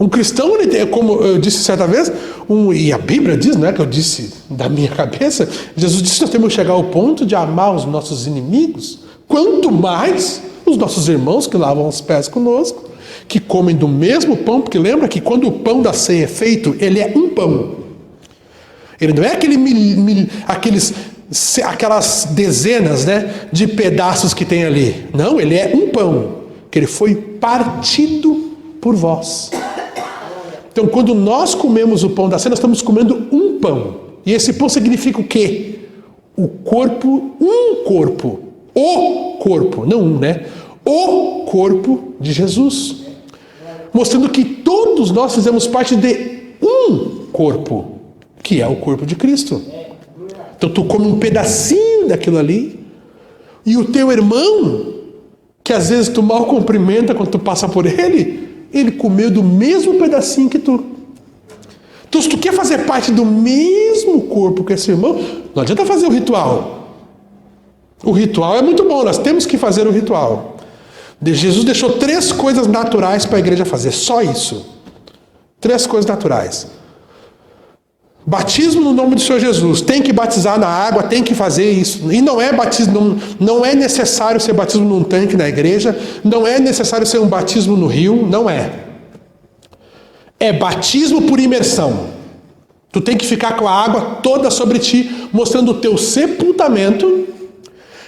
Um cristão, ele tem, como eu disse certa vez, e a Bíblia diz, não é que eu disse da minha cabeça, Jesus disse que nós temos que chegar ao ponto de amar os nossos inimigos, quanto mais os nossos irmãos que lavam os pés conosco, que comem do mesmo pão, porque lembra que quando o pão da ceia é feito, ele é um pão. Ele não é aquelas dezenas, né, de pedaços que tem ali. Não, ele é um pão, que ele foi partido por vós. Então, quando nós comemos o pão da ceia, nós estamos comendo um pão. E esse pão significa o quê? O corpo, o corpo, não um, né? O corpo de Jesus. Mostrando que todos nós fizemos parte de um corpo, que é o corpo de Cristo. Então, tu come um pedacinho daquilo ali, e o teu irmão, que às vezes tu mal cumprimenta quando tu passa por ele comeu do mesmo pedacinho que tu. Então, se tu quer fazer parte do mesmo corpo que esse irmão, não adianta fazer o ritual. O ritual é muito bom, nós temos que fazer o ritual. Jesus deixou 3 coisas naturais para a igreja fazer, só isso. 3 coisas naturais. Batismo no nome do Senhor Jesus, tem que batizar na água, tem que fazer isso. E não é batismo, não é necessário ser batismo num tanque na igreja, não é necessário ser um batismo no rio, não é. É batismo por imersão. Tu tem que ficar com a água toda sobre ti, mostrando o teu sepultamento,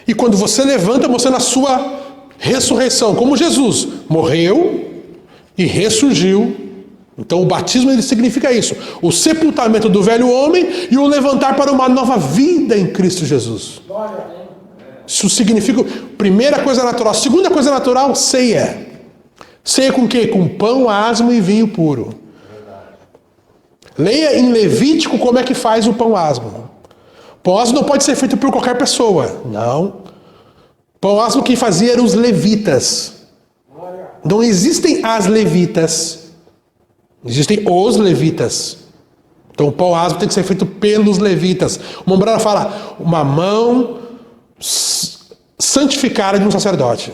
e quando você levanta, mostrando a sua ressurreição, como Jesus morreu e ressurgiu. Então o batismo, ele significa isso, o sepultamento do velho homem e o levantar para uma nova vida em Cristo Jesus. Isso significa, primeira coisa natural. Segunda coisa natural, ceia. Ceia com o quê? Com pão, asmo e vinho puro. Leia em Levítico como é que faz o pão asmo. Pão asmo não pode ser feito por qualquer pessoa, não. Pão asmo quem fazia eram os levitas. Não existem as levitas. Existem os levitas. Então o pão asmo tem que ser feito pelos levitas. Uma ombrana fala, uma mão santificada de um sacerdote.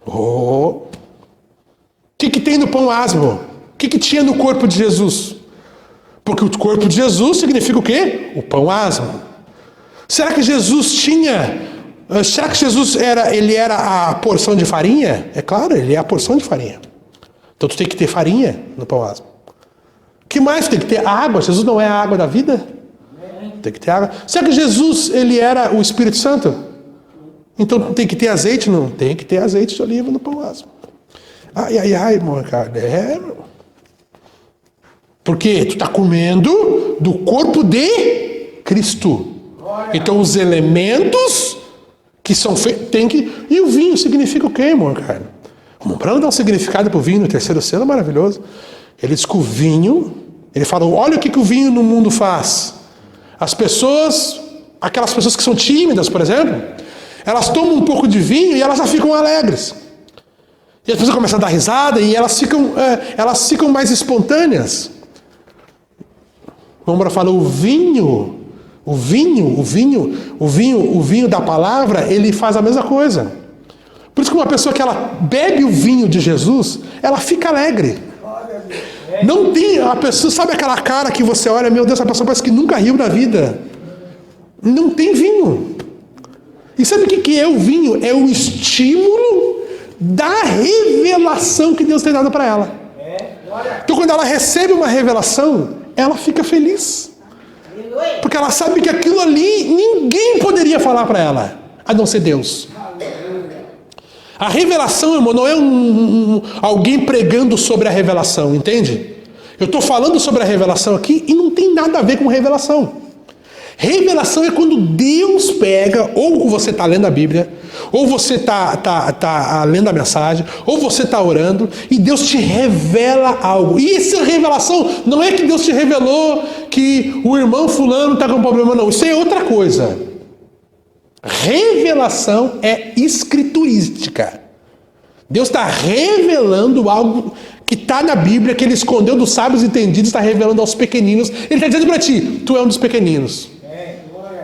O que tem no pão asmo? O que tinha no corpo de Jesus? Porque o corpo de Jesus significa o quê? O pão asmo. Será que Jesus tinha... Será que Jesus era a porção de farinha? É claro, ele é a porção de farinha. Então tu tem que ter farinha no pão asmo. O que mais? Tem que ter água. Jesus não é a água da vida? Tem que ter água. Será que Jesus, ele era o Espírito Santo? Então tem que ter azeite? Não, tem que ter azeite de oliva no pão asmo. Ai, irmão, cara. Porque tu está comendo do corpo de Cristo. Então os elementos que são feitos, tem que... E o vinho significa o quê, irmão, cara? O Mombrano dá um significado para o vinho no terceiro selo maravilhoso. Ele diz que o vinho, ele fala, olha o que o vinho no mundo faz. As pessoas, aquelas pessoas que são tímidas, por exemplo, elas tomam um pouco de vinho e elas já ficam alegres. E as pessoas começam a dar risada e elas ficam mais espontâneas. O Mombrano fala, o vinho da palavra, ele faz a mesma coisa. Por isso que uma pessoa que ela bebe o vinho de Jesus, ela fica alegre. Não tem, a pessoa, sabe aquela cara que você olha, meu Deus, a pessoa parece que nunca riu na vida. Não tem vinho. E sabe o que é o vinho? É o estímulo da revelação que Deus tem dado para ela. Então quando ela recebe uma revelação, ela fica feliz. Porque ela sabe que aquilo ali, ninguém poderia falar para ela, a não ser Deus. A revelação, irmão, não é alguém pregando sobre a revelação, entende? Eu estou falando sobre a revelação aqui e não tem nada a ver com revelação. Revelação é quando Deus pega, ou você está lendo a Bíblia, ou você está lendo a mensagem, ou você está orando, e Deus te revela algo. E essa revelação não é que Deus te revelou que o irmão fulano está com problema, não. Isso é outra coisa. Revelação é escriturística. Deus está revelando algo que está na Bíblia, que Ele escondeu dos sábios entendidos, está revelando aos pequeninos. Ele está dizendo para ti, tu é um dos pequeninos.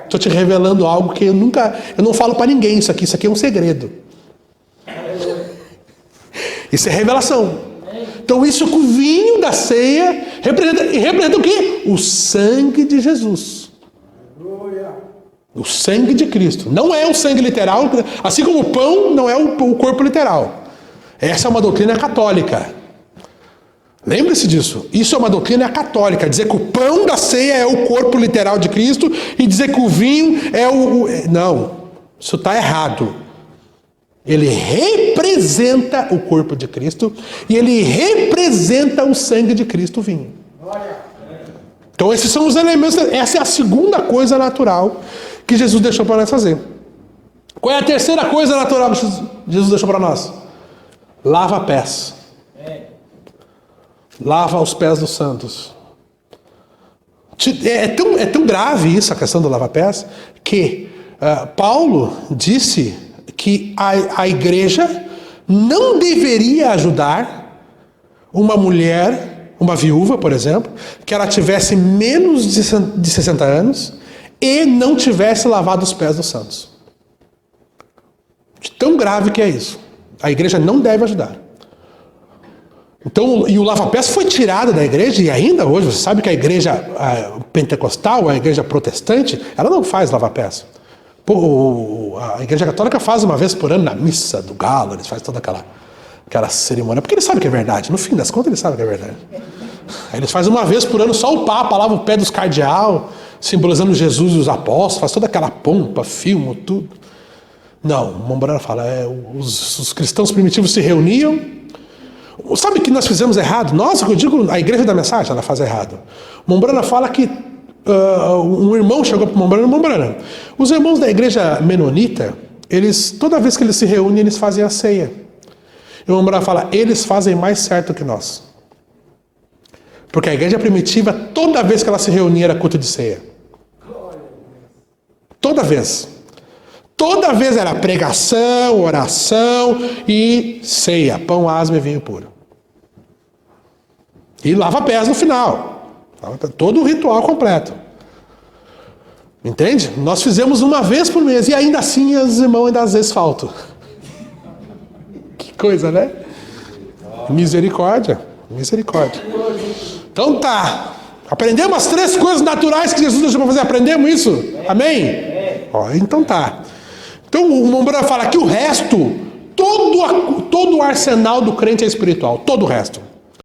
Estou te revelando algo que eu não falo para ninguém isso aqui é um segredo. Isso é revelação. Então isso com o vinho da ceia representa o quê? O sangue de Jesus. O sangue de Cristo. Não é o sangue literal, assim como o pão não é o corpo literal. Essa é uma doutrina católica. Lembre-se disso. Isso é uma doutrina católica. Dizer que o pão da ceia é o corpo literal de Cristo e dizer que o vinho é Não. Isso está errado. Ele representa o corpo de Cristo e ele representa o sangue de Cristo, o vinho. Então esses são os elementos. Essa é a segunda coisa natural que Jesus deixou para nós fazer. Qual é a terceira coisa natural que Jesus deixou para nós? Lava pés. Lava os pés dos santos. É tão grave isso, a questão do lava-pés, que Paulo disse que a igreja não deveria ajudar uma mulher, uma viúva, por exemplo, que ela tivesse menos de 60 anos e não tivesse lavado os pés dos santos. De tão grave que é isso. A igreja não deve ajudar. Então, e o lava-pés foi tirado da igreja, e ainda hoje, você sabe que a igreja pentecostal, a igreja protestante, ela não faz lava-pés. A igreja católica faz uma vez por ano na missa do galo, eles fazem toda aquela cerimônia, porque eles sabem que é verdade, no fim das contas eles sabem que é verdade. Aí eles fazem uma vez por ano, só o Papa lava o pé dos cardeal, simbolizando Jesus e os apóstolos, faz toda aquela pompa, filma, tudo. Não, Mombrana fala, os cristãos primitivos se reuniam. Sabe que nós fizemos errado? Nós, eu digo, a igreja da mensagem, ela faz errado. Mombrana fala que um irmão chegou para Mombrana. Os irmãos da igreja menonita, toda vez que eles se reúnem, eles fazem a ceia. E Mombrana fala, eles fazem mais certo que nós. Porque a igreja primitiva, toda vez que ela se reunia, era culto de ceia. Toda vez. Toda vez era pregação, oração e ceia, pão, asma e vinho puro. E lava pés no final. Todo o ritual completo. Entende? Nós fizemos uma vez por mês e ainda assim os irmãos ainda às vezes faltam. Que coisa, né? Misericórdia. Misericórdia. Então tá. Aprendemos as 3 coisas naturais que Jesus deixou para fazer. Aprendemos isso? Amém? Então tá. Então o Mombrana fala que o resto, todo o arsenal do crente é espiritual, todo o resto.